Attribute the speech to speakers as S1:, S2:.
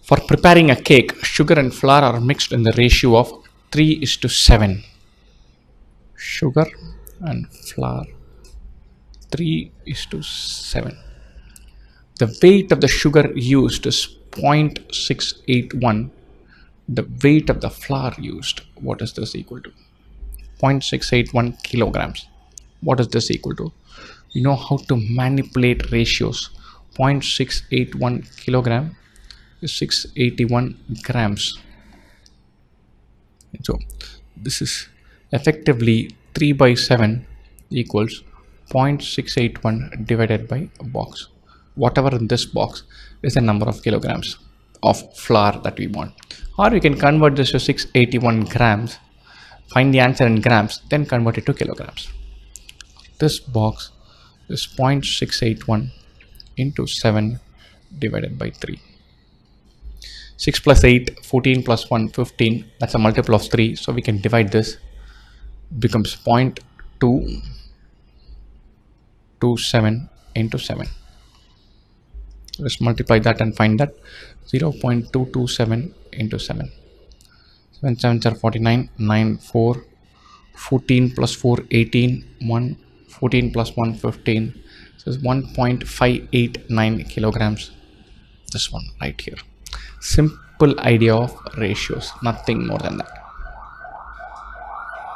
S1: For preparing a cake, sugar and flour are mixed in the ratio of 3:7. Sugar and flour 3:7. The weight of the sugar used is 0.681. The weight of the flour used, what is this equal to? 0.681 kilograms. What is this equal to? You know how to manipulate ratios. 0.681 kilogram is 681 grams. So this is effectively 3/7 equals 0.681 divided by a box. Whatever in this box is the number of kilograms of flour that we want. Or we can convert this to 681 grams, find the answer in grams, then convert it to kilograms. This box is 0.681 into 7 divided by 3. 6 plus 8, 14 plus 1, 15. That's a multiple of 3. So we can divide this. It becomes 0.227 into 7. Let's multiply that and find that. 0.227 into 7. 7 7s are 49. 9, 4. 14 plus 4, 18. 1. 14 plus 1, 15. So it's 1.589 kilograms. This one right here. Simple idea of ratios, nothing more than that.